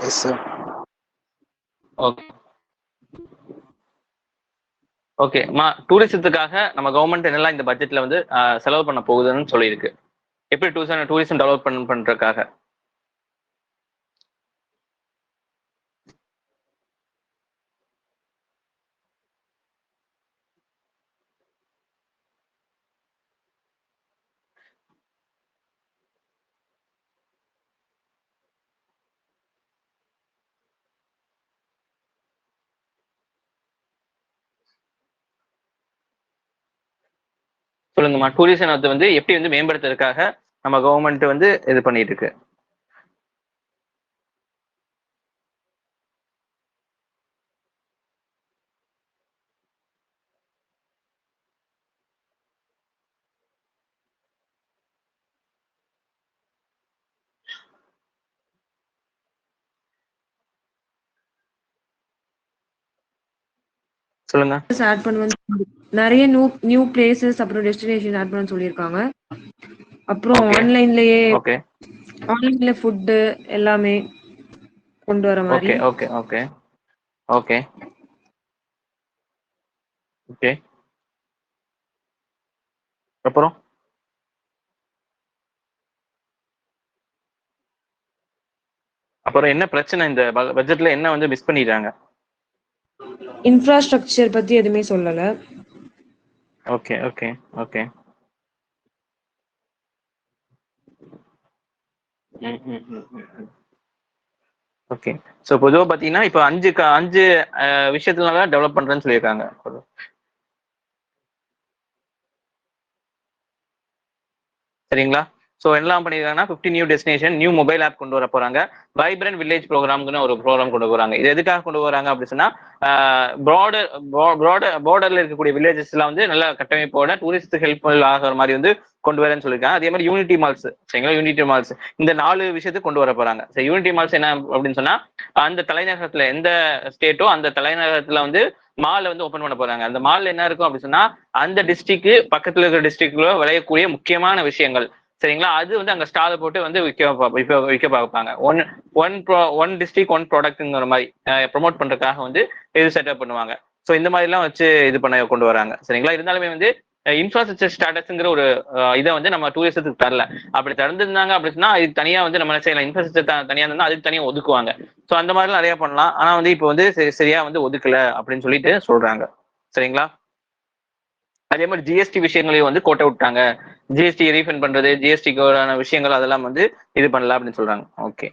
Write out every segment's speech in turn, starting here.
S sir. Okay okay டூரிசத்துக்காக நம்ம government என்னெல்லாம் இந்த பட்ஜெட்ல வந்து செலவு பண்ண போகுதுன்னு சொல்லியிருக்கு. எப்படி டூரிசம் டெவலப் பண்றதுக்காக சொல்லுங்கம்மா. டூரிசம் வந்து எப்படி வந்து மேம்படுத்துறதுக்காக நம்ம கவர்மெண்ட் வந்து இது பண்ணிட்டு இருக்கு. சொல்லுங்க. ஆட் பண்ணுவேன். நிறைய நியூ பிளேசஸ் அப்புறம் டெஸ்டினேஷன் ஆட் பண்ண சொல்லியிருக்காங்க. அப்புறம் ஆன்லைன்ல ஃபுட் எல்லாமே கொண்டு வர மாதிரி. Okay okay okay okay okay அப்புறம் என்ன பிரச்சனை இந்த பட்ஜெட்ல என்ன வந்து மிஸ் பண்ணிடுறாங்க? இன்ஃப்ராஸ்ட்ரக்சர் பத்தி எதுவுமே சொல்லல. Okay okay okay okay. So பொதுவாக பார்த்தீங்கன்னா இப்போ அஞ்சு விஷயத்துனால டெவலப் பண்றேன்னு சொல்லியிருக்காங்க. சரிங்களா? ஸோ எல்லாம் பண்ணியிருக்காங்கன்னா 50 new destination, new mobile app கொண்டு வர போறாங்க. வைப்ரண்ட் வில்லேஜ் ப்ரோக்ராம்னு ஒரு ப்ரோக்ராம் கொண்டு வராங்க. இது எதுக்காக கொண்டு வராங்க அப்படின்னு சொன்னா பார்டர்ல இருக்கக்கூடிய வில்லேஜஸ் எல்லாம் வந்து நல்ல கட்டமைப்போட டூரிஸ்ட் ஹெல்ப்ஃபுல் ஆகிற மாதிரி வந்து கொண்டு வரேன்னு சொல்லியிருக்காங்க. அதே மாதிரி யூனிட்டி மால்ஸ், சரிங்களா? யூனிட்டி மால்ஸ் இந்த 4 விஷயத்துக்கு கொண்டு வர போறாங்க. சரி, யூனிட்டி மால்ஸ் என்ன அப்படின்னு சொன்னா அந்த தலைநகரத்துல எந்த ஸ்டேட்டோ அந்த தலைநகரத்துல வந்து மால் வந்து ஓபன் பண்ண போறாங்க. அந்த மால் என்ன இருக்கும் அப்படின்னு சொன்னா அந்த டிஸ்ட்ரிக்ட் பக்கத்துல இருக்கிற டிஸ்ட்ரிக்ட்ல விளையக்கூடிய முக்கியமான விஷயங்கள், சரிங்களா? அது வந்து அங்க ஸ்டால போட்டு வந்து விற்க பார்ப்பாங்க. ஒன் டிஸ்ட்ரிக்ட் ஒன் ப்ராடக்ட்ங்கிற மாதிரி ப்ரொமோட் பண்றதுக்காக வந்து இது செட்டப் பண்ணுவாங்க. ஸோ இந்த மாதிரி எல்லாம் வச்சு இது பண்ண கொண்டு வராங்க, சரிங்களா? இருந்தாலுமே வந்து இன்ஃப்ராஸ்ட்ரக்சர் ஸ்டாட்டஸ்ங்கிற ஒரு இதை வந்து நம்ம டூரிசத்துக்கு தரல. அப்படி திறந்துருந்தாங்க அப்படின்னா இது தனியா வந்து நம்ம செய்யலாம். இன்ஃப்ராஸ்ட்ரக்சர் தனியா இருந்தா அதுக்கு தனியா ஒதுக்குவாங்க. ஸோ அந்த மாதிரிலாம் நிறைய பண்ணலாம். ஆனா வந்து இப்போ வந்து சரியா வந்து ஒதுக்கல அப்படின்னு சொல்லிட்டு சொல்றாங்க, சரிங்களா? அதே மாதிரி ஜிஎஸ்டி விஷயங்களையும் வந்து கோட்டை விட்டாங்க. ஜிஎஸ்டி ரீஃபண்ட் பண்றது, ஜிஎஸ்டிக்கான விஷயங்கள் அதெல்லாம் வந்து இது பண்ணல அப்படின்னு சொல்றாங்க. ஓகே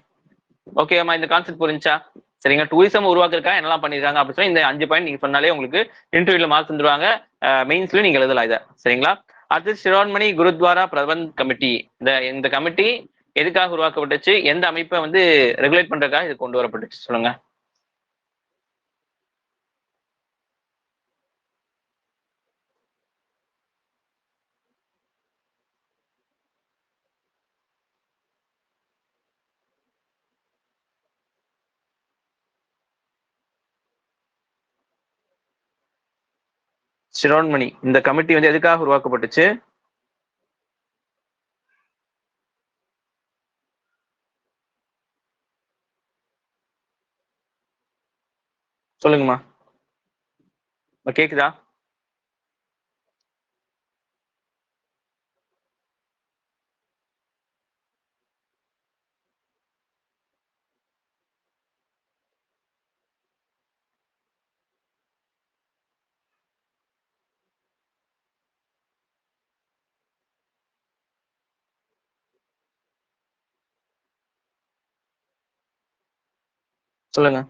ஓகேம்மா, இந்த கான்செப்ட் புரிஞ்சா? சரிங்க. டூரிசம் உருவாக்குறதுக்காக என்னெல்லாம் பண்ணிருக்காங்க அப்படின்னு சொல்லி இந்த 5 பாயிண்ட் நீங்க சொன்னாலே உங்களுக்கு இன்டர்வியூல மார்க் தந்துருவாங்க. மெயின்ஸ்லயும் நீங்க எழுதலாம் இதை, சரிங்களா? அடுத்து சிரோன்மணி குருத்வாரா பிரபந்த் கமிட்டி. இந்த கமிட்டி எதுக்காக உருவாக்கப்பட்டுச்சு, எந்த அமைப்பை வந்து ரெகுலேட் பண்றதுக்காக இது கொண்டு வரப்பட்டுச்சு சொல்லுங்க. சிரோன்மணி இந்த கமிட்டி வந்து எதுக்காக உருவாக்கப்பட்டுச்சு? சொல்லுங்கம்மா. கேக்குதா? சொல்லுங்க.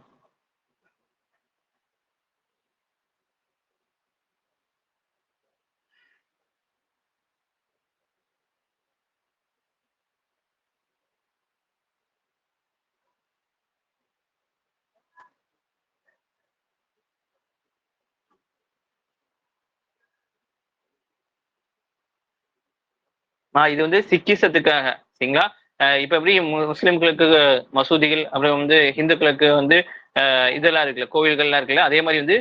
இது வந்து சிக்கிசத்துக்காக, சரிங்களா? இப்ப எப்படி முஸ்லிம்களுக்கு மசூதிகள், அப்புறம் வந்து ஹிந்துக்களுக்கு வந்து இதெல்லாம் இருக்குல்ல, கோவில்கள்லாம் இருக்குல்ல, அதே மாதிரி வந்து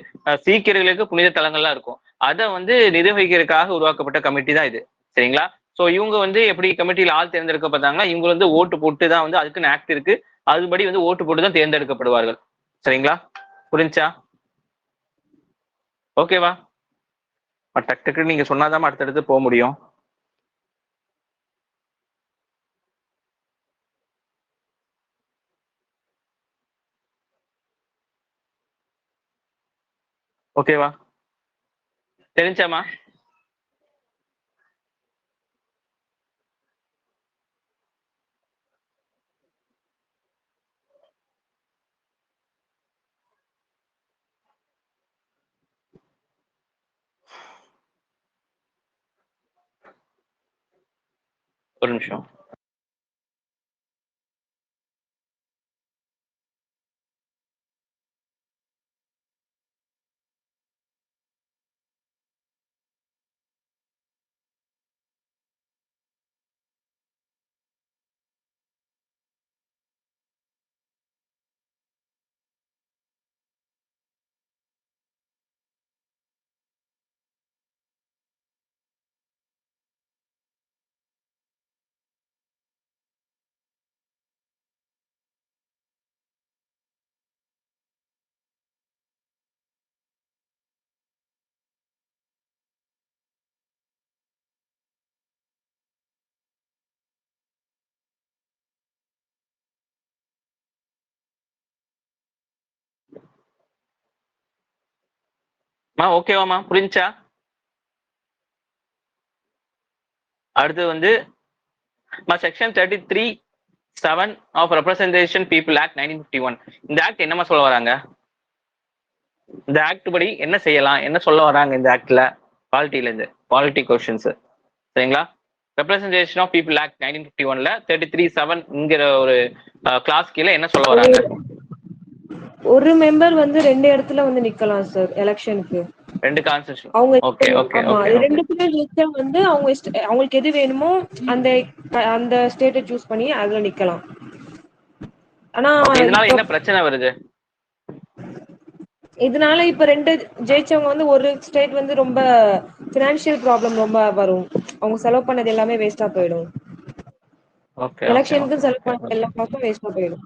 சீக்கியர்களுக்கு புனித தலங்கள்லாம் இருக்கும். அதை வந்து நிர்வகிக்கிறதுக்காக உருவாக்கப்பட்ட கமிட்டி தான் இது, சரிங்களா? ஸோ இவங்க வந்து எப்படி கமிட்டியில ஆள் தேர்ந்தெடுக்க பார்த்தாங்கன்னா இவங்க வந்து ஓட்டு போட்டு தான் வந்து அதுக்குன்னு ஆக்ட் இருக்கு. அதுபடி வந்து ஓட்டு போட்டு தான் தேர்ந்தெடுக்கப்படுவார்கள். சரிங்களா? புரிஞ்சா? ஓகேவா? டக்கு டக்குன்னு நீங்க சொன்னாதான் அடுத்தடுத்து போக முடியும். ஓகேவா? தெரிஞ்சாமா? ஒரு நிமிஷம். ஓகேவாமா? புரிஞ்சா? அடுத்து வந்து section 33(7) of representation people act 1951. இந்த ஆக்ட் என்னமா சொல்ல வராங்க? இந்த ஆக்ட் படி என்ன செய்யலாம், என்ன சொல்ல வராங்க இந்த ஆக்ட்ல? பாலிட்டில இருந்து பாலிட்டி கொஸ்டின்ஸ். சரிங்களா? ரெப்ரசன்டேஷன் ஆஃப் பீப்புள் ஆக்ட் 1951ல 33(7)ங்கிற ஒரு கிளாஸ் கீழே என்ன சொல்ல வராங்க? ஒரு மெம்பர் வந்து 2 இடத்துல வந்து நிக்கலாம் சார் எலெக்ஷனுக்கு. 2 கான்ஸ்டிடியூஷன். அவங்க ஓகே ஓகே ஆமா ஓகே அது ஓகே. ரெண்டுத்துலயும் ஜெயிச்சா வந்து அவங்களுக்கு எது வேணுமோ அந்த அந்த ஸ்டேட்டை சூஸ் பண்ணி அதுல நிக்கலாம். ஆனா ஓகே, இதனால இப்ப என்ன பிரச்சனை வருது? இதனால இப்ப 2 ஜெயிச்சவங்க வந்து ஒரு ஸ்டேட் வந்து ரொம்ப பினான்சியல் ப்ராப்ளம் ரொம்ப வரும். அவங்க செலவு பண்ணது எல்லாமே வேஸ்டா போயிடும். ஓகே ஓகே எலெக்ஷனுக்கு ஓகே செலவு ஓகே பண்ண எல்லா காசும் வேஸ்டா போயிடும்.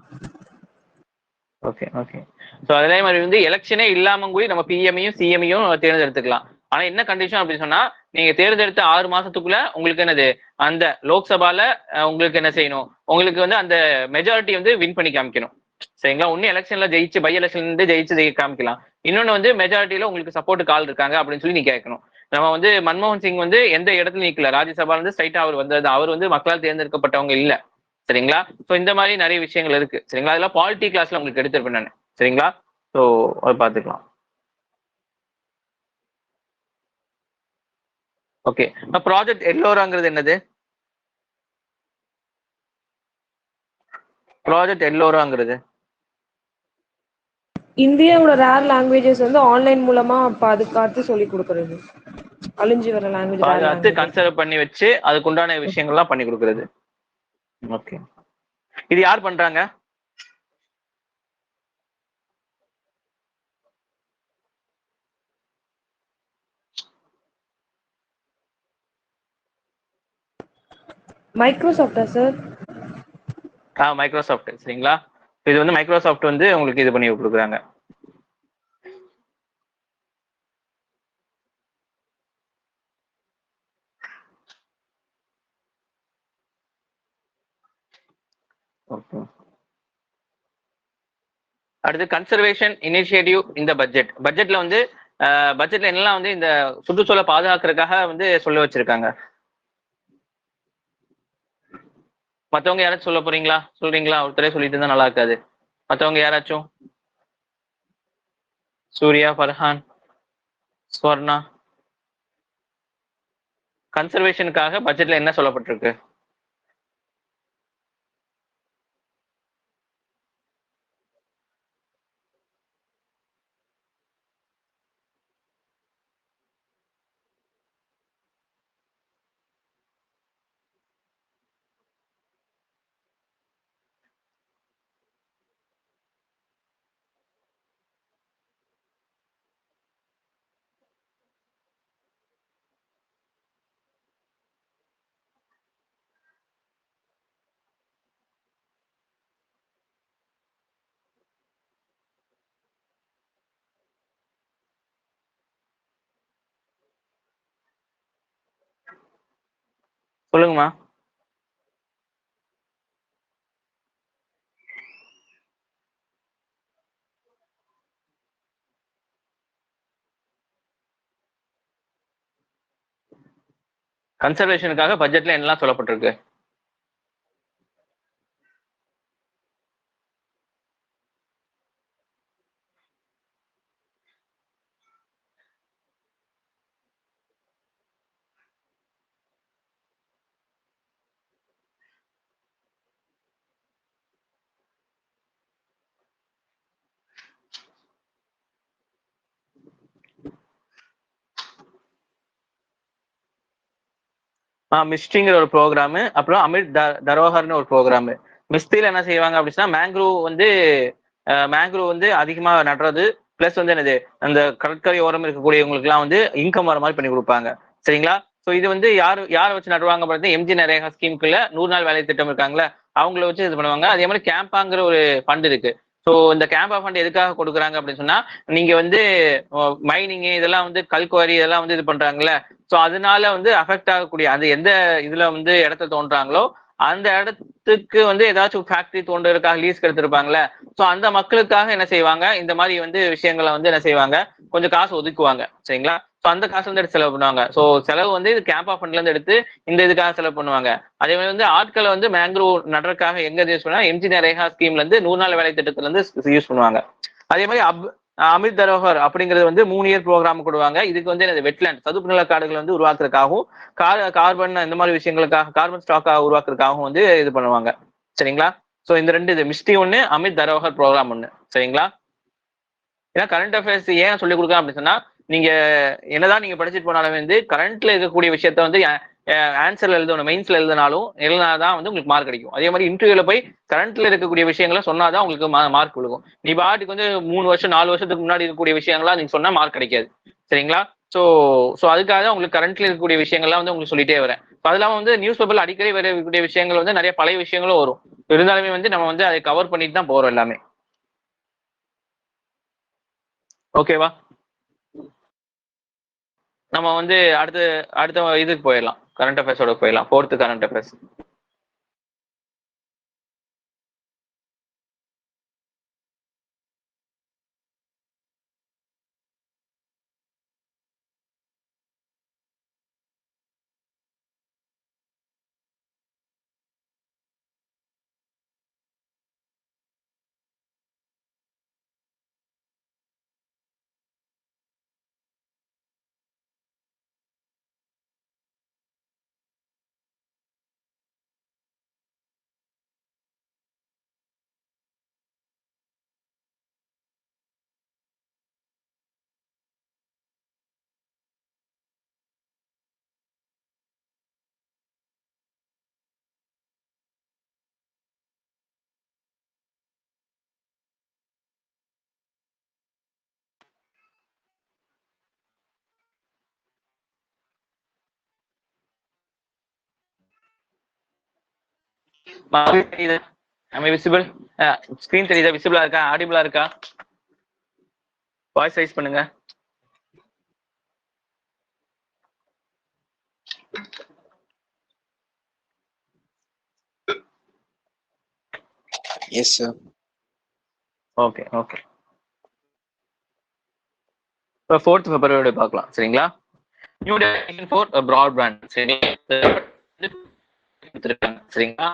Okay okay. ஸோ அதே மாதிரி வந்து எலெக்ஷனே இல்லாம கூட நம்ம பிஎம்ஐயும் சிஎம்ஐயும் தேர்ந்தெடுத்துக்கலாம். ஆனா என்ன கண்டிஷன் அப்படின்னு சொன்னா, நீங்க தேர்ந்தெடுத்த 6 மாசத்துக்குள்ள உங்களுக்கு என்னது அந்த லோக்சபால உங்களுக்கு என்ன செய்யணும், உங்களுக்கு வந்து அந்த மெஜாரிட்டி வந்து வின் பண்ணி காமிக்கணும். சரிங்களா? ஒன்னு எலெக்ஷன்ல ஜெயிச்சு பை எலெக்ஷன்ல ஜெயிச்சு காமிக்கலாம். இன்னொன்னு வந்து மெஜாரிட்டியில உங்களுக்கு சப்போர்ட் கால் இருக்காங்க அப்படின்னு சொல்லி நீ கேட்கணும். நம்ம வந்து மன்மோகன் சிங் வந்து எந்த இடத்துல நிக்கல, ராஜ்யசபால இருந்து ஸ்ட்ரைட்டா அவர் வந்தது. அவர் வந்து மக்களால் தேர்ந்தெடுக்கப்பட்டவங்க இல்ல. சரிங்களா? சோ இந்த மாதிரி நிறைய விஷயங்கள் இருக்கு. சரிங்களா? அதெல்லாம் பாலிட்டி கிளாஸ்ல உங்களுக்கு எடுத்திருப்பேன் நான். சரிங்களா? சோ அதை பாத்துக்கலாம். ஓகே. ப்ராஜெக்ட் எல்லோராங்கிறது என்னது? ப்ராஜெக்ட் எல்லோராங்கிறது இந்தியாவோட ரேர் லாங்குவேஜஸ் வந்து ஆன்லைன் மூலமா பாதுகாத்து சொல்லி கொடுக்கறது. அழிஞ்சு வர லாங்குவேஜ் ரேர் பாதுகாத்து லாங்குவேஜஸ். கன்சர்வ் பண்ணி வச்சு அதுக்கு உண்டான விஷயங்கள்லாம் பண்ணி கொடுக்கறது. ஓகே. இது யார் பண்றாங்க? மைக்ரோசாஃப்டா சார்? மைக்ரோசாஃப்ட். சரிங்களா? இது வந்து மைக்ரோசாஃப்ட் வந்து உங்களுக்கு இது பண்ணி கொடுக்குறாங்க. ஓகே. அடுத்து கன்சர்வேஷன் இனிஷியேட்டிவ் இந்த பட்ஜெட்ல வந்து பட்ஜெட்ல என்னெல்லாம் வந்து இந்த சுற்றுச்சூழலை பாதுகாக்கிறதுக்காக வந்து சொல்ல வச்சிருக்காங்க. மத்தவங்க யாராச்சும் சொல்ல போறீங்களா? சொல்றீங்களா? ஒருத்தரே சொல்லிட்டு இருந்தா நல்லா இருக்காது. மத்தவங்க யாராச்சும்? சூர்யா, ஃபர்ஹான், ஸ்வர்ணா. கன்சர்வேஷனுக்காக பட்ஜெட்ல என்ன சொல்லப்பட்டிருக்கு? சொல்லுங்கம்மா. கன்சர்வேஷனுக்காக பட்ஜெட்ல என்னெல்லாம் சொல்லப்பட்டிருக்கு? மிஸ்டிங்கிற ஒரு ப்ரோக்ராம், அப்புறம் அமிர்த் தரோஹர்னு ஒரு ப்ரோக்ராம். மிஸ்தில என்ன செய்வாங்க அப்படின்னா மேங்க்ரூவ் வந்து அதிகமா நடுறது, பிளஸ் வந்து என்னது அந்த கடற்கரை ஓரம் இருக்கக்கூடியவங்களுக்கு எல்லாம் வந்து இன்கம் வர மாதிரி பண்ணி கொடுப்பாங்க. சரிங்களா? ஸோ இது வந்து யாரை வச்சு நடுவாங்க பார்த்தீங்கன்னா எம்ஜி நரேகா ஸ்கீமுக்குள்ள 100 நாள் வேலை திட்டம் இருக்காங்களே அவங்கள வச்சு இது பண்ணுவாங்க. அதே மாதிரி கேம்பாங்கிற ஒரு ஃபண்ட் இருக்கு. ஸோ இந்த கேம்பா ஃபண்ட் எதுக்காக கொடுக்குறாங்க அப்படின்னு சொன்னா, நீங்க வந்து மைனிங் இதெல்லாம் வந்து கல்குவாரி இதெல்லாம் வந்து இது பண்றாங்கல்ல, ஸோ அதனால வந்து அஃபெக்ட் ஆகக்கூடிய அது எந்த இதுல வந்து இடத்த தோன்றாங்களோ அந்த இடத்துக்கு வந்து ஏதாச்சும் ஃபேக்டரி தோன்றதுக்காக லீஸ்க்கு எடுத்திருப்பாங்களே, ஸோ அந்த மக்களுக்காக என்ன செய்வாங்க, இந்த மாதிரி வந்து விஷயங்களை வந்து என்ன செய்வாங்க, கொஞ்சம் காசு ஒதுக்குவாங்க. சரிங்களா? ஸோ அந்த காசு வந்து எடுத்து செலவு பண்ணுவாங்க. ஸோ செலவு வந்து இது கேம்பா ஃபண்ட்ல இருந்து எடுத்து இந்த இதுக்காக செலவு பண்ணுவாங்க. அதே மாதிரி வந்து ஆட்களை வந்து மேங்க்ரோவ் நடுறதுக்காக எங்க யூஸ் பண்ணா எம்ஜி நரேகா ஸ்கீம்ல இருந்து 100 நாள் வேலை திட்டத்துல இருந்து யூஸ் பண்ணுவாங்க. அதே மாதிரி அமிர்த் தரோஹர் அப்படிங்கிறது வந்து 3 இயர் ப்ரோக்ராம் கொடுவாங்க. இதுக்கு வந்து வெட்லேண்ட் சதுப்பு நில காடுகள் வந்து உருவாக்குறதுக்காகவும் கார்பன் இந்த மாதிரி விஷயங்களுக்காக கார்பன் ஸ்டாக் உருவாக்குறதுக்காகவும் வந்து இது பண்ணுவாங்க. சரிங்களா? ஸோ இந்த ரெண்டு இது மிஸ்டி ஒன்று, அமிர்த் தரோஹர் ப்ரோக்ராம் ஒன்று. சரிங்களா? ஏன்னா கரண்ட் அஃபேர்ஸ் ஏன் சொல்லிக் கொடுக்கலாம் அப்படின்னு சொன்னா, நீங்க என்னதான் நீங்க படிச்சுட்டு போனாலும் வந்து கரண்ட்ல இருக்கக்கூடிய விஷயத்த வந்து ஆன்சர்ல எழுதணும், மெயின்ஸ்ல எழுதினாதான் வந்து உங்களுக்கு மார்க் கிடைக்கும். அதே மாதிரி இன்டர்வியூல போய் கரண்ட்ல இருக்கக்கூடிய விஷயங்களை சொன்னாதான் உங்களுக்கு மார்க் விழுகும். நீ பாட்டுக்கு வந்து 3 வருஷம் 4 வருஷத்துக்கு முன்னாடி இருக்கக்கூடிய விஷயங்களா நீங்க சொன்னா மார்க் கிடைக்காது. சரிங்களா? ஸோ அதுக்காக தான் உங்களுக்கு கரண்ட்ல இருக்கக்கூடிய விஷயங்கள்லாம் வந்து உங்களுக்கு சொல்லிட்டே வரேன். அது இல்லாம வந்து நியூஸ் பேப்பர்ல அடிக்கடி வரக்கூடிய விஷயங்கள் வந்து நிறைய பழைய விஷயங்களும் வரும். இருந்தாலுமே வந்து நம்ம வந்து அதை கவர் பண்ணிட்டு தான் போறோம் எல்லாமே. ஓகேவா? நம்ம வந்து அடுத்த இதுக்கு போயிடலாம், கரண்ட் அஃபேர்ஸோட போயிடலாம். 4th current affairs. Visible screen தெரியுதா? விசிபிளா இருக்கா? ஆடிபிளா இருக்கா? வாய்ஸ் ரைஸ் பண்ணுங்க. S sir. Okay okay. இப்போ 4th பிப்ரவரி பார்க்கலாம். சரிங்களா? New definition for broadband. சரிங்களா?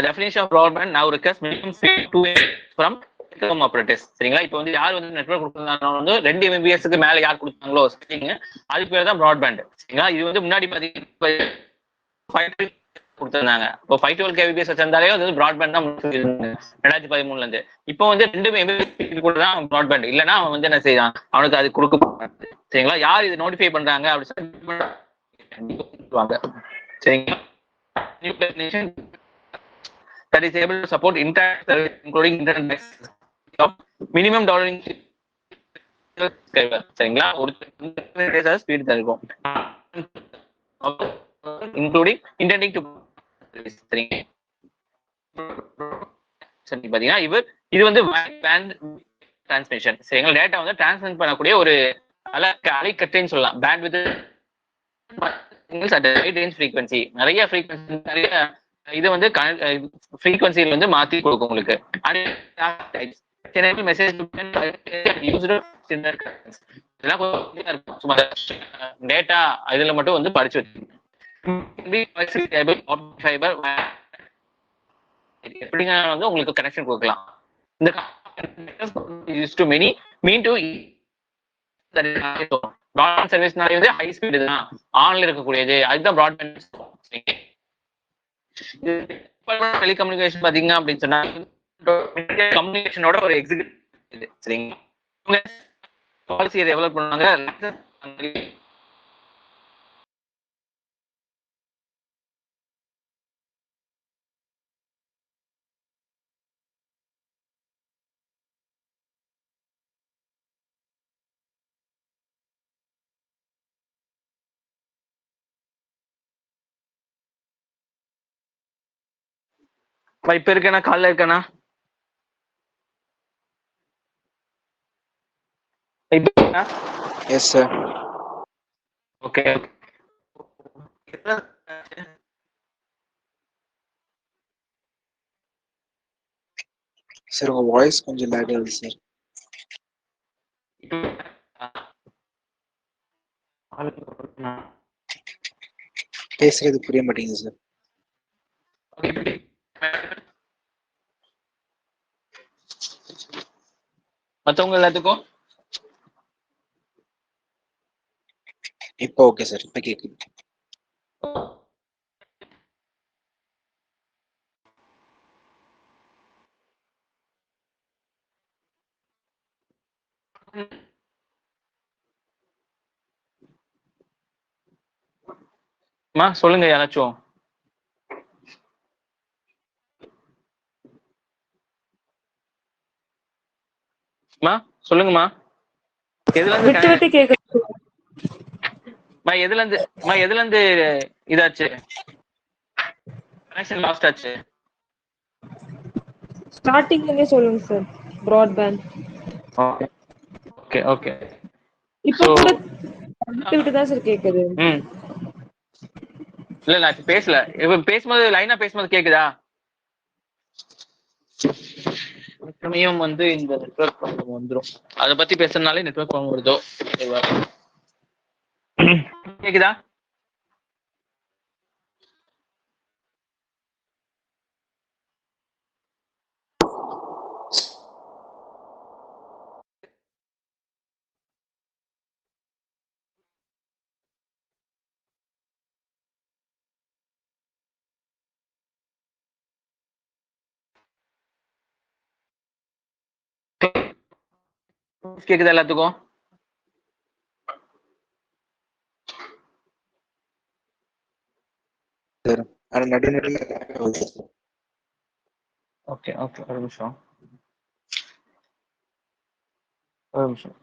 டெஃபினிஷன் ஆஃப் பிராட்பேண்ட் நவ request minimum speed 2 from telecom operators. சரிங்களா? இப்போ வந்து யார் வந்து நெட்வொர்க் கொடுக்குறாங்க வந்து 2 Mbps மேல யார் கொடுத்தாங்களோ அதுக்கு பேர் தான் பிராட்பேண்ட். சரிங்களா? இது வந்து முன்னாடி பாத்தீங்கன்னா கொடுத்திருந்தாங்க. இப்போ 512 kbps வச்சிருந்தாலே வந்து பிராட்பேண்ட் தான் 2013ல இருந்து. இப்போ வந்து 2 Mbps கூட தான் பிராட்பேண்ட். இல்லைன்னா அவன் வந்து என்ன செய்யறான், அவனுக்கு அது கொடுக்க. சரிங்களா? யார் இது நோட்டிஃபை பண்றாங்க அப்படின்னு சரிங்களா? that is able to support internet service including internet minimum downloading. சரிங்களா? ஒரு ஸ்பீட் தான் இருக்கும் including intending to பாத்தீங்கன்னா இது வந்து பேண்ட் டிரான்ஸ்மிஷன். சரிங்களா? டேட்டா வந்து டிரான்ஸ்மிட் பண்ணக்கூடிய ஒரு அலைக்கற்றைன்னு சொல்லலாம். பேண்ட் வித் ரேஞ்ச் ஃப்ரீக்வன்சி நிறைய ஃப்ரீக்வன்சி நிறைய இது வந்து ஃப்ரீக்வன்சியில் வந்து மாத்தி கொடுக்கும் உங்களுக்கு. மெசேஜ் டேட்டா இதுல மட்டும் வந்து படிச்சு வச்சுக்கோங்க. எப்படிங்க வந்து உங்களுக்கு கனெக்ஷன் கொடுக்கலாம். இந்த பிராட்பேண்ட் சர்வீஸ்னாலே வந்து ஹை ஸ்பீடு தான், ஆன்ல இருக்கக்கூடியது, அதுதான் பிராட்பேண்ட். டெலிகம்யூனிகேஷன் பாத்தீங்க அப்படின்னு சொன்னா கம்யூனிகேஷனோட ஒரு எக்ஸிக்யூட்டிவ் சரிங்களா, பாலிசியை டெவலப் பண்ணுவாங்க. இப்ப இருக்கேனா கால்ல இருக்கேனா எஸ் சார். ஓகே சார் உங்க வாய்ஸ் கொஞ்சம் லேக் ஆகுது சார். பேசுறது புரிய மாட்டேங்குது சார். மத்தவங்க எல்லாத்துக்கும் இப்போ ஓகே சார், இப்போ கேக்குது. சொல்லுங்க யாராச்சும். சொல்லுங்கம்மா. விட்டு விட்டு கேக்குது. எதுல இருந்து இதாச்சு கனெக்ஷன் லாஸ்ட் ஆச்சு? ஸ்டார்டிங்ல இருந்தே சொல்லுங்க sir. Broadband okay okay okay. இப்போ கூட விட்டு விட்டு தான் சார் கேக்குது. இல்ல நான் பேசல, இப்ப பேசும்போது லைனா பேசும்போது கேக்குதா? சமயம் வந்து இந்த நெட்வொர்க் ப்ராப்ளம் வந்துரும், அத பத்தி பேசுறதுனாலே நெட்வொர்க் ப்ராப்ளம் வருதோ. கேக்குதா? கேக்குதா எல்லாத்துக்கும்? ஓகே ஓகே, ஒரு நிமிஷம் ஒரு நிமிஷம்.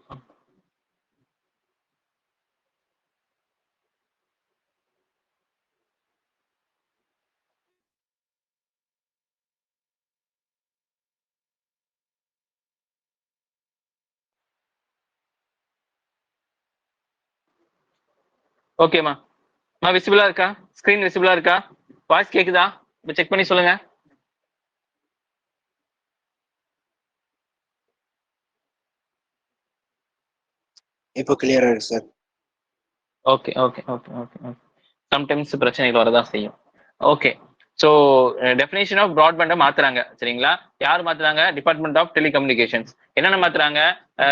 ஓகேமா, விசிபிளா இருக்கா? ஸ்கிரீன் விசிபிளா இருக்கா? வாய்ஸ் கேக்குதா? இப்ப செக் பண்ணி சொல்லுங்க. இப்போ கிளியரா இருக்கு sir. Okay okay okay okay okay. Sometimes பிரச்சனைகள் வரதான் செய்யும். ஓகே, ஸோ டெஃபினேஷன் ஆஃப் ப்ராட்பேண்டை மாத்துறாங்க சரிங்களா. யார் மாத்துறாங்க? Department of telecommunications. என்னென்ன மாத்துறாங்க?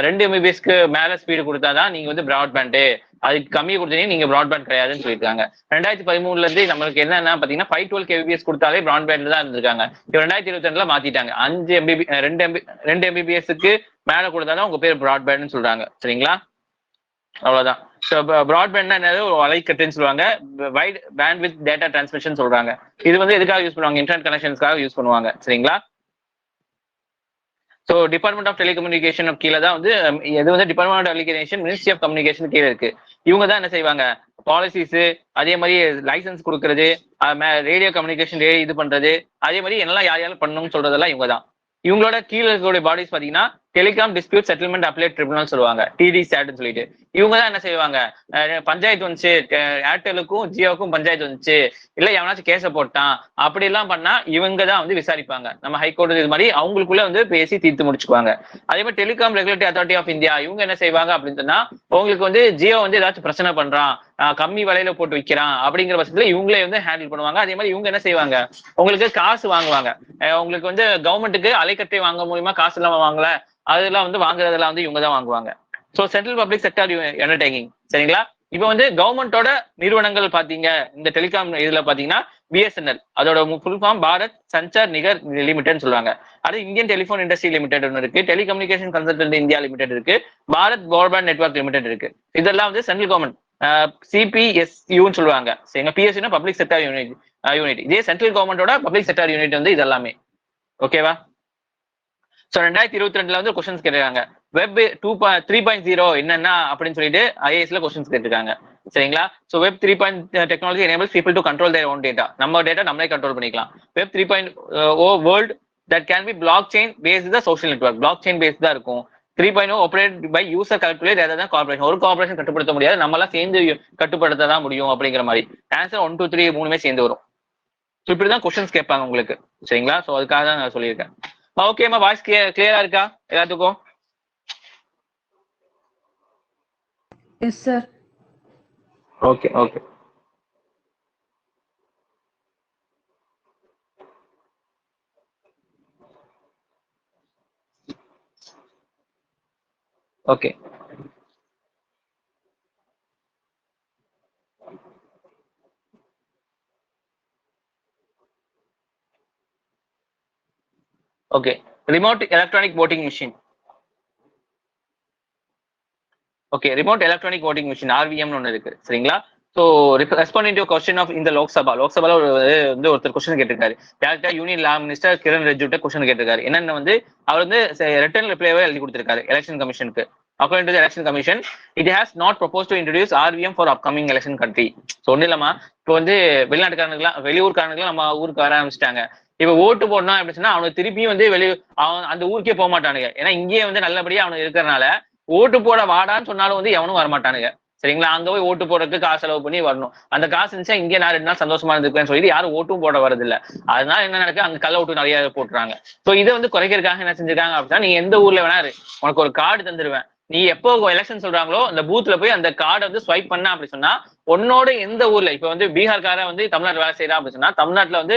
2 MBPSக்கு மேல ஸ்பீடு கொடுத்தாதான் நீங்க வந்து ப்ராட்பேண்டு, அதுக்கு கம்மி கொடுத்தீங்க நீங்க ப்ராட்பேண்ட் கிடையாதுன்னு சொல்லியிருக்காங்க. 2013 இருந்து நம்மளுக்கு என்னன்னா பாத்தீங்கன்னா 512 kbps கொடுத்தாலே ப்ராட்பேண்ட் தான் இருந்திருக்காங்க. இப்போ 2022 மாத்திட்டாங்க. 2 MBPSக்கு மேல கொடுத்தாதான் உங்க பேர் ப்ராட்பேண்ட்னு சொல்றாங்க சரிங்களா. அவ்வளவுதான். பிராட்பேண்ட்னா என்னது? ஒரு அலைக்கட்டுன்னு சொல்லுவாங்க. White pant with data transmission சொல்றாங்க. இது வந்து எதுக்காக யூஸ் பண்ணுவாங்க? இன்டர்நெட் கனெக்ஷன்ஸ்க்காக யூஸ் பண்ணுவாங்க சரிங்களா. ஸோ டிபார்ட்மெண்ட் ஆஃப் டெலிகம்யூனிகேஷன் கீழே தான் வந்து இது வந்து department of telecommunication ministry of communication கீழே இருக்கு. இவங்க தான் என்ன செய்வாங்க? பாலிசிஸ், அதே மாதிரி லைசன்ஸ் கொடுக்கறது, ரேடியோ கம்யூனிகேஷன் இது பண்றது, அதே மாதிரி என்னெல்லாம் யார் யாரும் பண்ணணும்னு சொல்றதெல்லாம் இவங்க தான். இவங்களோட கீழே இருக்கக்கூடிய பாடிஸ் பாத்தீங்கன்னா டெலிகாம் டிஸ்பியூட் செட்டில்மெண்ட் அப்ளேட் ட்ரிபியூனல் சொல்லுவாங்க, டிடி சேட்னு சொல்லிட்டு. இவங்க தான் என்ன செய்வாங்க, பஞ்சாயத்து வந்துச்சு, ஏர்டெலுக்கும் ஜியோக்கும் பஞ்சாயத்து வந்துச்சு, இல்ல எவனாச்சும் கேஸ போட்டான் அப்படி எல்லாம் பண்ணா இவங்க தான் வந்து விசாரிப்பாங்க. நம்ம ஹைகோர்ட் இது மாதிரி அவங்களுக்குள்ள வந்து பேசி தீர்த்து முடிச்சுக்குவாங்க. அதே மாதிரி telecom regulatory authority of India இவங்க என்ன செய்வாங்க அப்படின்னு சொன்னா, உங்களுக்கு வந்து ஜியோ வந்து ஏதாச்சும் பிரச்சனை பண்றான், கம்மி விலையில போட்டு விற்கிறான் அப்படிங்கிற பட்சத்துல இவங்களே வந்து ஹேண்டில் பண்ணுவாங்க. அதே மாதிரி இவங்க என்ன செய்வாங்க, உங்களுக்கு காசு வாங்குவாங்க. உங்களுக்கு வந்து கவர்மெண்ட்டுக்கு அலைக்கட்டை வாங்க மூலியமா காசு இல்லாம வாங்கல, அதெல்லாம் வந்து வாங்குறதெல்லாம் வந்து இவங்க தான் வாங்குவாங்க. So central public sector undertaking. சரிங்களா? இப்போ வந்து கவர்மெண்டோட நிறுவனங்கள் பாத்தீங்க இந்த டெலிகாம் இதுல பாத்தீங்கன்னா பிஎஸ்என்எல் அதோட ஃபுல் ஃபார்ம் பாரத் சஞ்சார் நிகர் லிமிடெட் சொல்லுவாங்க. அது இந்தியன் டெலிபோன் இண்டஸ்ட்ரி லிமிடெட் ஒன்று இருக்கு, டெலிகம்யூனிகேஷன் கன்சல்டன்ட் இந்தியா லிமிடெட் இருக்கு, பாரத் பிராட்பேண்ட் நெட்வொர்க் லிமிடெட் இருக்கு. இதெல்லாம் வந்து சென்ட்ரல் கவர்மெண்ட் சிபிஎஸ்யூன்னு சொல்லுவாங்க. சரிங்க, பிஎஸ்யூனா பப்ளிக் செக்டார் யூனிட். இதே சென்ட்ரல் கவர்மெண்டோட பப்ளிக் செக்டார் யூனிட் வந்து இது எல்லாமே. ஓகேவா? ஸோ 2022 வந்து கொஸ்டின்ஸ் கேட்டிருக்காங்க. வெப் 3.0 என்னன்னா அப்படின்னு சொல்லிட்டு ஐஏஎஸ்ல கொஸ்டின்ஸ் கேட்டிருக்காங்க. சரிங்களா? So web 3. Technology enables people to control their own data. நம்ம டேட்டா நம்மளே கண்ட்ரோல் பண்ணிக்கலாம். Web 3.0 world that can be blockchain based the social network. Blockchain based தான் இருக்கும். 3.0 ஆப்ரேட் பை யூசர் கல்குலேட் ஏதாவது corporation. ஒரு corporation கட்டுப்படுத்த முடியாது, நம்மளாம் சேர்ந்து கட்டுப்படுத்த தான் முடியும் அப்படிங்கிற மாதிரி. ஆன்சர் 1, 2, 3 மூணுமே சேர்ந்து வரும். ஸோ இப்படிதான் கொஸ்டின்ஸ் கேட்பாங்க உங்களுக்கு. சரிங்களா? ஸோ அதுக்காக தான் நான் சொல்லியிருக்கேன். ஓகேமா, வாய்ஸ் கிளியரா இருக்கா எல்லாத்துக்கும்? Yes sir. Okay okay. Okay okay. Remote electronic voting machine. Okay, remote electronic voting machine RVM ஒன்று இருக்கு. சரிங்களா? ஸோ ரெஸ்பாண்டிங் டு கொஸ்டின் ஆஃப் இந்த லோக்சபால வந்து ஒருத்தர் கொஸ்டின் கேட்டிருக்காரு. டேரக்டா யூனியன் லா மினிஸ்டர் கிரண் ரிஜிஜூட்ட கொஸ்டின் கேட்டிருக்காரு. என்னென்ன வந்து அவர் வந்து ரிட்டர்ன் ரிப்ளைவே எழுதி கொடுத்திருக்காரு எலெக்ஷன் கமிஷனுக்கு. According to the election commission, it has not proposed to introduce RVM for upcoming election country. So ஒன்றும் இல்லாமா, இப்போ வந்து வெளிநாட்டுக்காரனுக்குலாம் வெளியூர்காரனுக்குலாம் நம்ம ஊருக்கு வர ஆரம்பிச்சிட்டாங்க. இப்ப ஓட்டு போடணும் அப்படின்னு சொன்னா அவனுக்கு திருப்பியும் வந்து அவன் அந்த ஊருக்கே போக மாட்டானுங்க. ஏன்னா இங்கேயே வந்து நல்லபடியா அவனுக்கு இருக்கிறனால ஓட்டு போட வாடான்னு சொன்னாலும் வந்து எவனும் வரமாட்டானுங்க. சரிங்களா? அங்க போய் ஓட்டு போடுறதுக்கு காசு செலவு பண்ணி வரணும். அந்த காசு இருந்துச்சா இங்கே நான் 2 நாள் சந்தோஷமா இருந்திருக்கேன்னு சொல்லிட்டு யாரும் ஓட்டும் போட வரது இல்ல. அதனால என்ன நடக்கு, அங்க கள்ள ஓட்டு நிறைய போட்டுறாங்க. ஸோ இதை வந்து குறைக்கிறதுக்காக என்ன செஞ்சிருக்காங்க அப்படின்னா, நீ எந்த ஊர்ல வேணாரு உனக்கு ஒரு கார்டு தந்துருவேன், நீ எப்போ எலெக்ஷன் சொல்றாங்களோ அந்த பூத்ல போய் அந்த கார்டை வந்து ஸ்வைப் பண்ண அப்படி சொன்னா உன்னோட எந்த ஊர்ல இப்ப வந்து பீகார்கார வந்து தமிழ்நாடு வேலை செய்யறா அப்படி சொன்னா தமிழ்நாட்டுல வந்து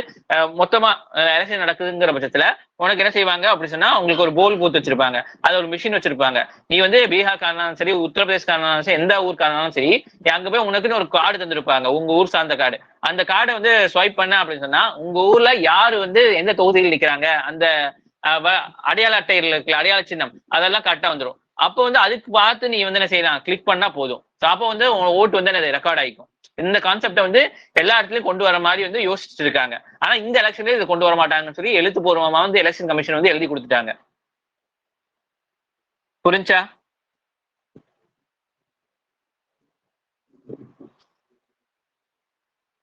மொத்தமா எலெக்ஷன் நடக்குதுங்கிற பட்சத்துல உனக்கு என்ன செய்வாங்க அப்படி சொன்னா உங்களுக்கு ஒரு போல் பூத் வச்சிருப்பாங்க, அது ஒரு மிஷின் வச்சிருப்பாங்க. நீ வந்து பீகார்காரனாலும் சரி, உத்தரப்பிரதேஷ்காரனாலும் சரி, எந்த ஊருக்காரனாலும் சரி, அங்க போய் உனக்குன்னு ஒரு கார்டு தந்திருப்பாங்க, உங்க ஊர் சார்ந்த கார்டு. அந்த கார்டை வந்து ஸ்வைப் பண்ண அப்படின்னு சொன்னா உங்க ஊர்ல யாரு வந்து எந்த தொகுதியில் நிக்கிறாங்க, அந்த அடையாள அட்டை இருக்குல்ல, அடையாள சின்னம், அதெல்லாம் கரெக்டா வந்துடும். அப்போ வந்து அதுக்கு பார்த்து நீ வந்து என்ன செய்யலாம், கிளிக் பண்ணா போதும். அப்போ வந்து ஓட்டு வந்து என்ன ரெக்கார்ட் ஆகிக்கும். இந்த கான்செப்டை வந்து எல்லா இடத்துலயும் கொண்டு வர மாதிரி வந்து யோசிச்சுட்டு இருக்காங்க. ஆனா இந்த எலெக்ஷன்ல இதை கொண்டு வர மாட்டாங்கன்னு சொல்லி எழுத்துப்பூர்வமா வந்து எலெக்ஷன் கமிஷன் வந்து எழுதி கொடுத்துட்டாங்க. புரிஞ்சா?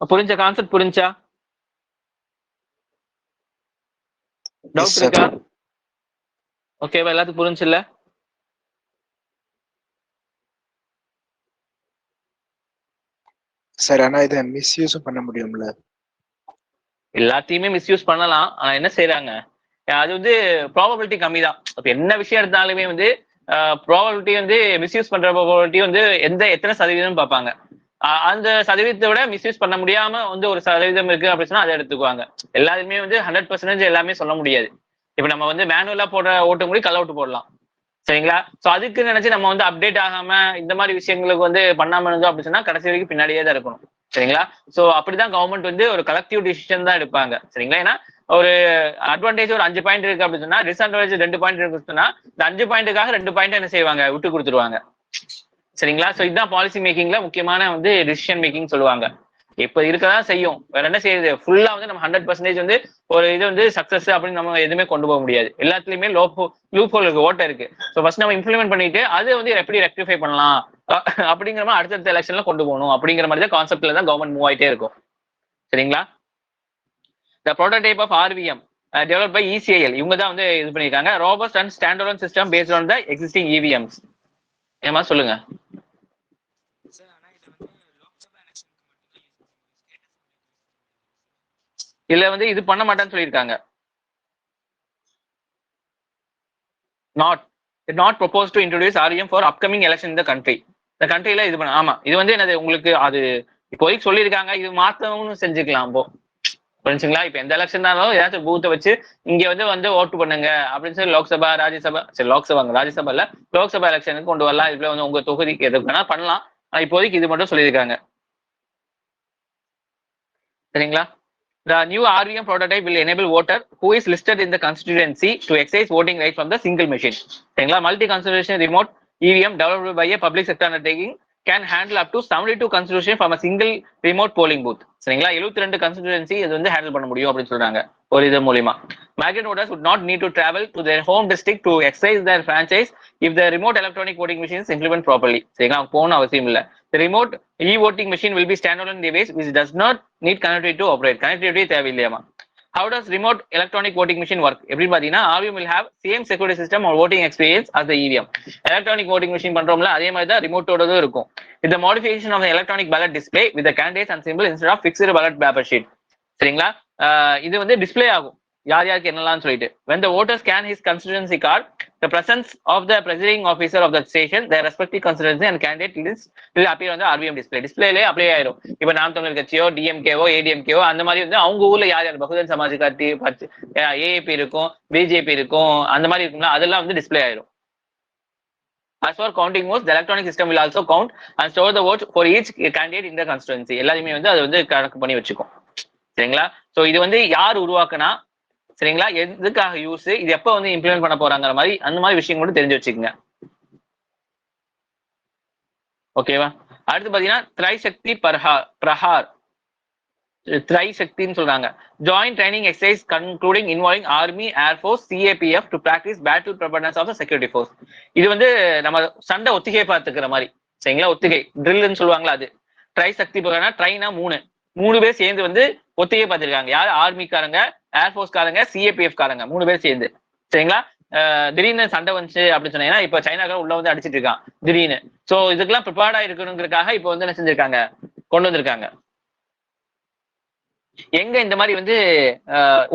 புரிஞ்ச கான்செப்ட் புரிஞ்சா? டவுட் இருக்கா? ஓகேவா? எல்லாத்துக்கும் புரிஞ்சுல்ல? சார் ஆனா இதை மிஸ்யூஸும் பண்ண முடியும்ல? எல்லாத்தையுமே மிஸ்யூஸ் பண்ணலாம். ஆனா என்ன செய்யறாங்க, அது வந்து ப்ராபபிலிட்டி கம்மி தான். இப்ப என்ன விஷயம் இருந்தாலுமே வந்து ப்ராபபிலிட்டி வந்து மிஸ்யூஸ் பண்ற ப்ராபபிலிட்டி வந்து எத்தனை சதவீதம் பார்ப்பாங்க. அந்த சதவீதத்தை விட மிஸ்யூஸ் பண்ண முடியாம வந்து ஒரு சதவீதம் இருக்கு அப்படின்னு சொன்னா அதை எடுத்துக்குவாங்க. எல்லாருமே வந்து 100% எல்லாமே சொல்ல முடியாது. இப்ப நம்ம வந்து மேனுவலா போடுற ஓட்டு முடி கல் அவுட் போடலாம். சரிங்களா? சோ அதுக்கு நினைச்சு நம்ம வந்து அப்டேட் ஆகாம இந்த மாதிரி விஷயங்களுக்கு வந்து பண்ணாம இருந்தோம் அப்படின்னு சொன்னா கடைசி வரைக்கும் பின்னாடியே தான் இருக்கணும். சரிங்களா? சோ அப்படிதான் கவர்மெண்ட் வந்து ஒரு கலெக்டிவ் டிசிஷன் தான் எடுப்பாங்க. சரிங்களா? ஏன்னா ஒரு அட்வான்டேஜ் ஒரு 5 பாயிண்ட் இருக்கு அப்படின்னு சொன்னா, டிஸ்அட்வான்டேஜ் 2 பாயிண்ட் இருக்கு சொன்னா, இந்த 5 பாயிண்ட்டுக்காக 2 பாயிண்ட் என்ன செய்வாங்க, விட்டு கொடுத்துருவாங்க. சரிங்களா? சோ இதுதான் பாலிசி மேக்கிங்ல முக்கியமான வந்து டிசிஷன் மேக்கிங் சொல்லுவாங்க. இப்ப இருக்கதான் செய்யும், வேற என்ன செய்யுது, ஃபுல்லா வந்து நம்ம 100% வந்து ஒரு இது வந்து சக்சஸ் அப்படின்னு நம்ம எதுவுமே கொண்டு போக முடியாது. எல்லாத்துலயுமே லூப் ஹோல் இருக்கு, ஓட்டை இருக்கு. ஸோ ஃபர்ஸ்ட் நம்ம இம்ப்ளிமெண்ட் பண்ணிட்டு அது வந்து எப்படி ரெக்டிஃபை பண்ணலாம் அப்படிங்கிற மாதிரி அடுத்தடுத்த எலெக்ஷன்ல கொண்டு போகணும் அப்படிங்கிற மாதிரி தான் கான்செப்ட்ல தான் கவர்மெண்ட் மூவ் ஆயிட்டே இருக்கும். சரிங்களா? The prototype of RVM develop by ECIL. இவங்க தான் வந்து இது பண்ணியிருக்காங்க. Robust and standard system based on the existing EVMs. ஏமா சொல்லுங்க. இல்ல வந்து இது பண்ண மாட்டேன்னு சொல்லியிருக்காங்க. not proposed to introduce REM for upcoming election in the country. இந்த கண்ட்ரில இது பண்ண ஆமா இது வந்து என்னது உங்களுக்கு அது இப்போதைக்கு சொல்லியிருக்காங்க. இது மாத்தணும்னு செஞ்சுக்கலாம். இப்போ புரிஞ்சுங்களா? இப்ப எந்த எலெக்ஷன் இருந்தாலும் ஏதாச்சும் பூத்தை வச்சு இங்க வந்து ஓட்டு பண்ணுங்க அப்படின்னு சொல்லி லோக்சபா ராஜ்யசபா சரி லோக்சபாங்க ராஜ்யசபா இல்ல லோக்சபா எலெக்ஷனுக்கு கொண்டு வரலாம். இதுல வந்து உங்க தொகுதிக்கு எது வேணா பண்ணலாம். இப்போதைக்கு இது மட்டும் சொல்லியிருக்காங்க. சரிங்களா? The new RVM prototype will enable voter who is listed in the constituency to exercise voting rights from the single machine. சரிங்களா? Multi-constitution remote EVM developed by a public sector undertaking can handle up to 72 constitution from a single remote polling booth. சரிங்களா? 72 constituency இது வந்து handle பண்ண முடியும் அப்படின்னு சொல்றாங்க ஒரு இது மூலமா. Migrant voters would not need to travel to their home district to exercise their franchise if the remote electronic voting machines implement properly. சரிங்களா? போன அவசியம் இல்ல. The remote e-voting machine will be standalone device which does not need connectivity to operate. Connectivity தேவையில்லையாமா. How does remote electronic voting machine work? எப்படின்னு பாத்தீங்கன்னா RVM will have same security system or voting experience as the EVM. Electronic voting machine பண்றோம்ல அதே மாதிரி தான் ரிமோட்டோடதும் இருக்கும். With the modification of the electronic ballot display with the candidates and symbol instead of fixed ballot paper sheet. சரிங்களா? இது வந்து display ஆகும் யார் யாருக்கு என்னலாம் சொல்லிட்டு. When the voter scan his constituency card, the presence of the presiding officer of the station, their respective constituency and candidate list will appear on the RVM display. டிஸ்பிளேலே apply ஆயிரும். இப்ப நாம் தமிழர் கட்சியோ டிஎம்கேவோ ஏடிஎம்கேவோ அந்த மாதிரி வந்து அவங்க ஊர்ல யார் யார் பகுஜன் சமாஜ் கட்சி ஏஏபி இருக்கும் பிஜேபி இருக்கும் அந்த மாதிரி இருக்கும்ல அதெல்லாம் வந்து டிஸ்பிளே ஆயிரும். As for counting votes, the electronic system will also count and store the votes for each candidate in the constituency. எல்லாத்தையுமே வந்து அது வந்து கணக்கு பண்ணி வச்சுக்கும். சரிங்களா? சோ இது வந்து யார் உருவாக்குனா சரிங்களா எதுக்காக யூஸ் இது எப்ப வந்து இம்ப்ளிமெண்ட் பண்ண போறாங்கிற மாதிரி அந்த மாதிரி விஷயம் கூட தெரிஞ்சு வச்சுக்கோங்க. ஓகேவா? அடுத்து பாத்தீங்கன்னா திரைசக்தி பிரஹார் திரைசக்தின்னு சொல்றாங்க. Joint training exercise concluding involving army air force CAPF to practise battle preparedness of security force. இது வந்து நம்ம சண்டை ஒத்திகை பார்த்துக்கிற மாதிரி சரிங்களா ஒத்திகை ட்ரில்லுன்னு சொல்லுவாங்களா அது. ட்ரைசக்தி ட்ரைனா மூணு பேர் சேர்ந்து வந்து ஒத்திகை பார்த்திருக்காங்க. யார்? ஆர்மிக்காரங்க ஏர்ஃபோர்ஸ்காரங்க CAPF காரங்க 3 பேர் சேர்ந்து. சரிங்களா? திடீர்னு சண்டை வந்துச்சு அப்படின்னு சொன்னீங்கன்னா இப்ப சைனாக்கார உள்ள வந்து அடிச்சிட்டு இருக்கான் திடீர்னு. சோ இதுக்கெல்லாம் ப்ரிப்பேர்டா இருக்கணுங்கிறதுக்காக இப்ப வந்து என்ன செஞ்சிருக்காங்க கொண்டு வந்திருக்காங்க. எங்க இந்த மாதிரி வந்து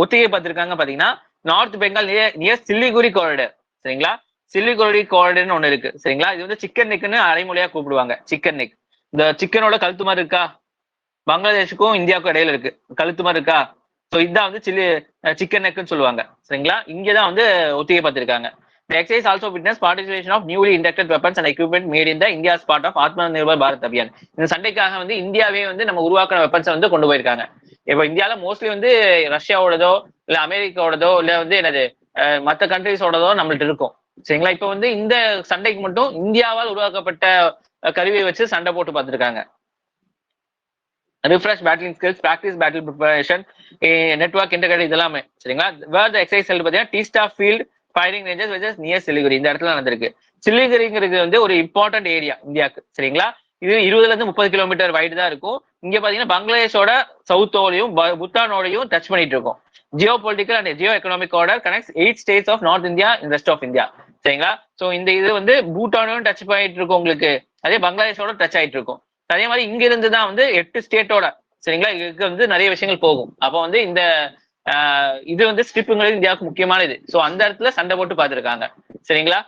ஒத்திகை பார்த்திருக்காங்க பாத்தீங்கன்னா நார்த் பெங்கால் நியர் சில்லிகுரி காரிடர். சரிங்களா? சில்லிகுரி காரிடர்னு ஒண்ணு இருக்கு. சரிங்களா? இது வந்து சிக்கன் நெக்னு அரைமொழியா கூப்பிடுவாங்க. சிக்கன் நெக் இந்த சிக்கனோட கழுத்து மாதிரி இருக்கா பங்களாதேஷுக்கும் இந்தியாவுக்கும் இடையில இருக்கு கழுத்து மாதிரி இருக்கா. ஸோ இதுதான் வந்து சிக்கன் நெக்னு சொல்லுவாங்க. சரிங்களா? இங்கதான் வந்து ஒத்திகை பார்த்திருக்காங்க. The exercise also witnessed participation of newly inducted weapons and equipment made in the India's part of Atmanirbhar Bharat Abhiyan. இந்த சண்டைக்காக வந்து இந்தியாவே வந்து நம்ம உருவாக்கின வெப்பன்ஸை வந்து கொண்டு போயிருக்காங்க. இப்போ இந்தியாவில மோஸ்ட்லி வந்து ரஷ்யாவோடதோ இல்ல அமெரிக்காவோடதோ இல்ல வந்து என்னது மற்ற கண்ட்ரிஸோடதோ நம்மள்ட்ட இருக்கும். சரிங்களா? இப்போ வந்து இந்த சண்டைக்கு மட்டும் இந்தியாவால் உருவாக்கப்பட்ட கருவியை வச்சு சண்டை போட்டு பார்த்திருக்காங்க. Refresh battling skills practice battle preparation network integrate இதெல்லாமே. சரிங்களா? வேர் த எக்ஸசைஸ் பார்த்தீங்கன்னா Teesta field firing ranges which near Siliguri இந்த இடத்துல நடந்திருக்கு. சிலிகுரிங்கிறது வந்து ஒரு இம்பார்ட்டன்ட் ஏரியா இந்தியாவுக்கு. சரிங்களா? இது 20 to 30 கிலோமீட்டர் வைடு தான் இருக்கும். இங்க பாத்தீங்கன்னா பங்களாதேஷோட சவுத்தோடையும் பூட்டானோடையும் டச் பண்ணிட்டு இருக்கும். Geopolitical and geoeconomic order connects 8 states of North India in rest of India. சரிங்களா? சோ இந்த இது வந்து பூட்டானோடும் டச் பண்ணிட்டு இருக்கும் உங்களுக்கு. அதே பங்களாதேஷோட டச் ஆயிட்டு இருக்கும். அதே மாதிரி இங்க இருந்து தான் வந்து 8 ஸ்டேட்டோட சரிங்களா இதுக்கு வந்து நிறைய விஷயங்கள் போகும். அப்போ வந்து இந்த இது வந்து ஸ்ட்ரிப்புங்கிறது இந்தியாவுக்கு முக்கியமானது. சோ அந்த இடத்துல சண்டை போட்டு பார்த்திருக்காங்க. சரிங்களா?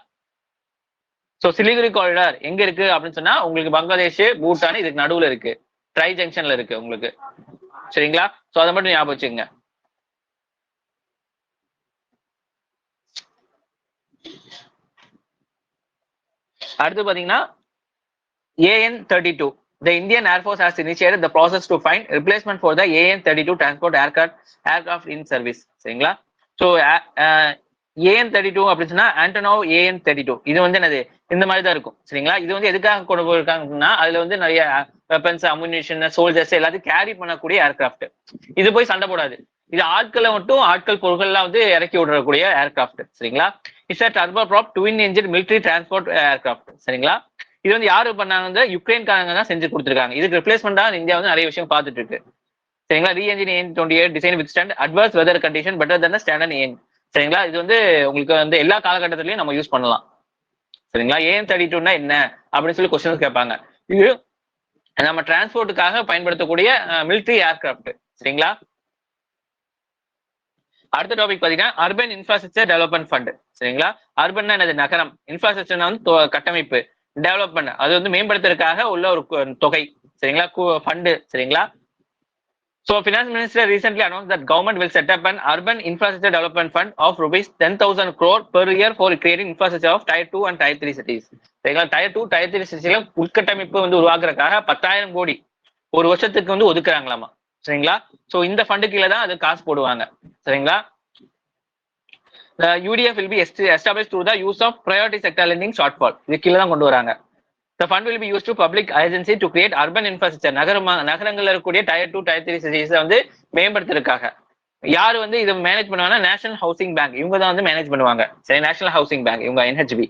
சோ சிலிகுரி காரிடார் எங்க இருக்கு அப்படின்னு சொன்னா உங்களுக்கு பங்களாதேஷ் பூட்டான் இதுக்கு நடுவுல இருக்கு. ட்ரை ஜங்ஷன்ல இருக்கு உங்களுக்கு. சரிங்களா? சோ அதை மட்டும் ஞாபகம் வச்சுக்கோங்க. அடுத்து பாத்தீங்கன்னா AN-32. The Indian Air Force has initiated the process to find replacement for the AN-32 transport aircraft in service. சரிங்களா? ஸோ AN-32 அப்படின்னு சொன்னா ஆண்டனோவ் AN-32 இது வந்து என்னது இந்த மாதிரி தான் இருக்கும். சரிங்களா? இது வந்து எதுக்காக கொண்டு போயிருக்காங்கன்னா அதுல வந்து நிறைய வெப்பன்ஸ் அம்யூனிஷன் சோல்ஜர்ஸ் எல்லாத்தையும் கேரி பண்ணக்கூடிய ஏர்கிராஃப்ட். இது போய் சண்டை போடாது. இது ஆட்களை மட்டும் ஆட்கள் பொருட்கள்லாம் வந்து இறக்கி விடக்கூடிய ஏர்கிராஃப்ட். சரிங்களா? It's a turboprop twin engine military transport aircraft. சரிங்களா? இது வந்து யாரு பண்ணாங்க? யுக்ரைன்காரங்க தான் செஞ்சு கொடுத்துருக்காங்க. இதுக்கு ரிப்ளேஸ்மெண்டா இந்தியா வந்து நிறைய விஷயம் பார்த்துட்டு இருக்கு. சரிங்களா. Re-engined an 28 design withstand adverse weather condition better than standard an. சரிங்களா. இது வந்து உங்களுக்கு வந்து எல்லா காலகட்டத்திலையும் நம்ம யூஸ் பண்ணலாம். சரிங்களா. ஏன் 32னா என்ன அப்படின்னு சொல்லி கொஸ்டின் கேட்பாங்க. இது நம்ம டிரான்ஸ்போர்ட்டுக்காக பயன்படுத்தக்கூடிய மிலிட்டரி ஏர்கிராஃப்ட். சரிங்களா. அடுத்த டாபிக் பாத்தீங்கன்னா அர்பன் இன்ஃப்ராஸ்ட்ரக்சர் டெவலப்மெண்ட் ஃபண்ட். சரிங்களா. அர்பன்னா என்னது? நகரம். இன்ஃப்ராஸ்ட்ரக்சர் வந்து கட்டமைப்பு. டெவலப்மெண்ட் அது வந்து மேம்படுத்துறதுக்காக உள்ள ஒரு தொகை. சரிங்களா. ஃபண்டு. சரிங்களா. So, Finance Minister recently announced that government will set up an urban infrastructure development fund of rupees 10,000 crore per year for creating infrastructure of Tier 2 and Tier 3 cities. சரிங்களா. Tier 2, Tier 3 சிட்டில உள்கட்டமைப்பு வந்து உருவாக்குறதுக்காக 10,000 கோடி ஒரு வருஷத்துக்கு வந்து ஒதுக்குறாங்களாமா. சரிங்களா. சோ இந்த ஃபண்டு கீழே தான் அது காசு போடுவாங்க. சரிங்களா. The UDF will be established through the use of priority sector lending shortfall. இது கீழே தான் கொண்டு வராங்க. The fund will be used to public agency to create urban infrastructure. நகரங்கள்ல இருக்கக்கூடிய Tier 2, Tier 3 cities வந்து மேம்படுத்துறதுக்காக யாரு வந்து இதை மேனேஜ் பண்ணுவாங்கன்னா நேஷனல் ஹவுசிங் பேங்க். இவங்க தான் வந்து மேனேஜ் பண்ணுவாங்க. சரி. நேஷனல் ஹவுசிங் பேங்க் இவங்க NHB.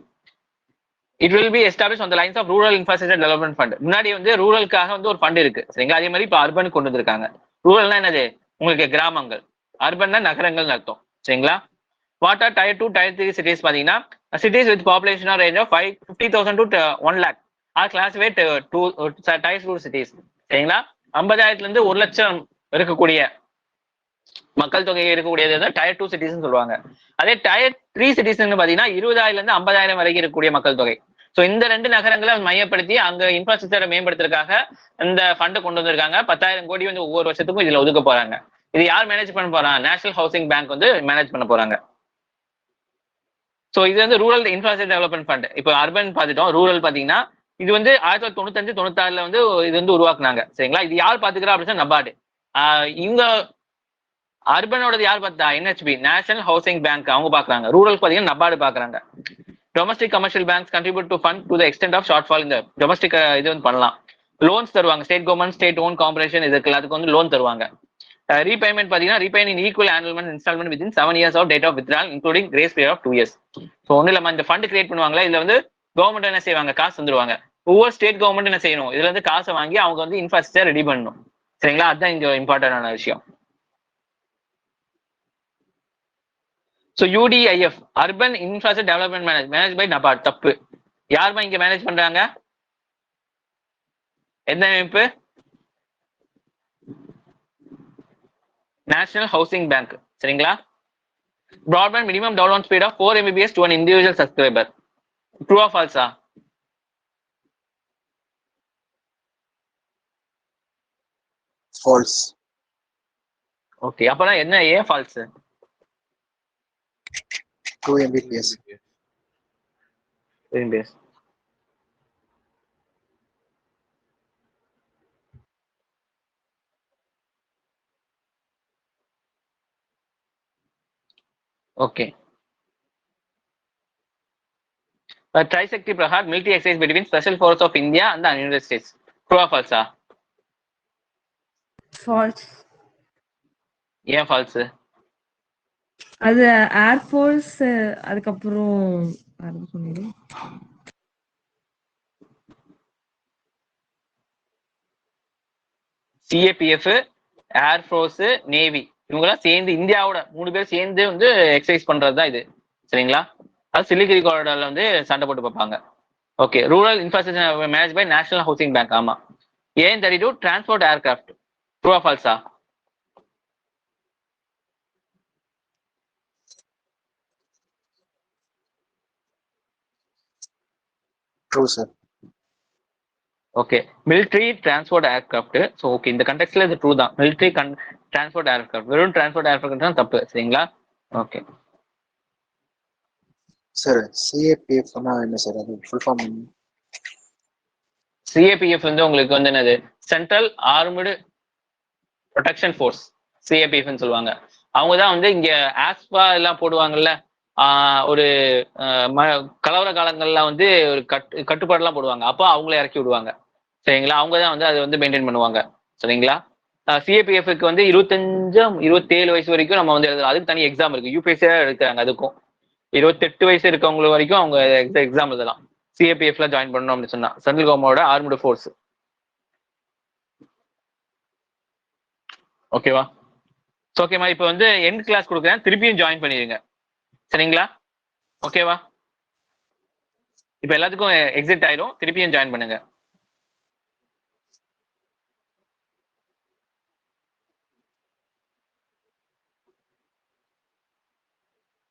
It will be established on the lines of rural infrastructure development fund. முன்னாடி வந்து ரூரலுக்காக வந்து ஒரு ஃபண்ட் இருக்கு. சரிங்களா. அதே மாதிரி இப்ப அர்பன் கொண்டு வந்திருக்காங்க. ரூரல்னா என்னது? உங்களுக்கு கிராமங்கள். அர்பன்னா நகரங்கள் அர்த்தம். சரிங்களா. What are Tier 2, Tier 3 cities பாத்தீங்கன்னா cities with population range of 50,000 to 1 lakh are classified Tier 2 cities. சரிங்களா. 50,000 இருந்து 1 லட்சம் இருக்கக்கூடிய மக்கள் தொகை இருக்கக்கூடியது Tier 2 cities சொல்லுவாங்க. அதே Tier 3 cities பாத்தீங்கன்னா 20,000 இருந்து 50,000 வரைக்கும் இருக்கக்கூடிய மக்கள் தொகை. சோ இந்த ரெண்டு நகரங்களை மையப்படுத்தி அங்க இன்ஃப்ராஸ்ட்ரக்சரை மேம்படுத்துறதுக்காக இந்த ஃபண்ட் கொண்டு வந்திருக்காங்க. 10,000 கோடி வந்து ஒவ்வொரு வருஷத்துக்கும் இதுல ஒதுக்க போறாங்க. இது யார் மேனேஜ் பண்ண போறாங்க? நேஷனல் ஹவுசிங் பேங்க் வந்து மேனேஜ் பண்ண போறாங்க. சோ இது வந்து ரூரல் இன்ஃப்ராஸ்ட்ரக்சர் டெவலப்மெண்ட் ஃபண்ட். இப்போ அர்பன் பார்த்துட்டோம். ரூரல் பாத்தீங்கன்னா இது வந்து 1995-96 வந்து இது வந்து உருவாக்குனாங்க. சரிங்களா. இது யார் பாத்துக்கிறா அப்படின்னா நபார்டு. இவங்க அர்பனோட யார் பார்த்தா? NHB நேஷனல் ஹவுசிங் பேங்க் அவங்க பாக்குறாங்க. ரூரல் பாத்தீங்கன்னா நபார்டு பாக்குறாங்க. Domestic commercial banks contribute to fund to the extent of shortfall. இந்த டொமஸ்டிக் இது வந்து பண்ணலாம். லோன்ஸ் தருவாங்க. State government, state own corporation இதுக்கு எல்லாத்துக்கு வந்து லோன் தருவாங்க. ரீபேமெண்ட் பாத்தீங்கன்னா repaid in equal annual instalment within 7 years of date of withdrawal including grace period of 2 years. So ஒன்றும் இல்லாம இந்த ஃபண்ட் கிரியேட் பண்ணுவாங்களா, இதுல வந்து கவர்மெண்ட் என்ன செய்வாங்க? காசு தந்துருவாங்க. ஒவ்வொரு ஸ்டேட் கவர்மெண்ட் என்ன செய்யணும்? இதுல இருந்து காசை வாங்கி அவங்க வந்து இன்ஃப்ராஸ்ட்ரக்சர் ரெடி பண்ணணும். சரிங்களா. அதுதான் இங்க இம்பார்ட்டன்டான விஷயம். So UDIF urban infrastructure development manage by NABARD. தப்பு. யாருமா இங்க மேனேஜ் பண்றாங்க? எந்த அமைப்பு? National housing bank. சரிங்களா. Broadband minimum download speed of 4 Mbps to an individual subscriber. True or ஃபால்ஸா? ஃபால்ஸ். ஓகே. அப்பதான் என்ன? ஏன் false? 2 Mbps. Okay. A Tri-Shakti Prahad military exercise between Special Force of India and the United States. True or false? False. ஏன் falls? அது air force அதுக்கப்புறம் CAPF, air force, navy இவங்கெல்லாம் சேர்ந்து இந்தியாவோட 3 பேர் சேர்ந்து வந்து எக்ஸசைஸ் பண்றதுதான் இது. சரிங்களா. அது சிலிகுரி காரிடார்ல வந்து சண்டை போட்டு பார்ப்பாங்க. Okay. Rural infrastructure manage by national housing bank. ஆமா. ஏன் 32 டிரான்ஸ்போர்ட் ஏர்கிராஃப்ட். ட்ரூ ஆர் ஃபால்ஸா? True sir. Okay. Military transport aircraft. So okay, இந்த கண்டெக்ட்ல இது ட்ரூ தான். Military transport aircraft. வெறும் டிரான்ஸ்போர்ட் ஏர்கிராஃப்ட் தான் தப்பு. சரிங்களா. Okay sir. CAPF என்ன சார்? அது ஃபுல் ஃபார்ம்? CAPF வந்து உங்களுக்கு வந்து என்னது? Central armed protection force. CAPF சொல்லுவாங்க. அவங்க தான் வந்து இங்க ஆஸ்பா எல்லாம் போடுவாங்கல்ல, ஒரு கலவர காலங்கள்ல வந்து ஒரு கட்டுப்பாடுலாம் போடுவாங்க. அப்போ அவங்கள இறக்கி விடுவாங்க. சரிங்களா. அவங்க தான் வந்து அதை வந்து மெயின்டைன் பண்ணுவாங்க. சரிங்களா. CAPF வந்து 25-27 வயசு வரைக்கும் நம்ம வந்து எழுதலாம். அதுக்கு தனி எக்ஸாம் இருக்கு. UPSC எடுக்கிறாங்க. அதுக்கும் 28 வயசு இருக்கவங்க வரைக்கும் அவங்க எக்ஸாம் எழுதலாம். CAPF ஜாயின் பண்ணணும் அப்படின்னு சொன்னா சென்ட்ரல் கவர்மெண்டோட ஆர்மடு ஃபோர்ஸ். ஓகேவா? ஓகேமா, இப்போ வந்து எண்ட் கிளாஸ் கொடுக்குறேன், திருப்பியும் ஜாயின் பண்ணிடுங்க சரிங்களா? ஓகேவா? இப்போ எல்லாத்துக்கும் எக்ஸிட் ஆயிடும், திருப்பியும் ஜாயின் பண்ணுங்க.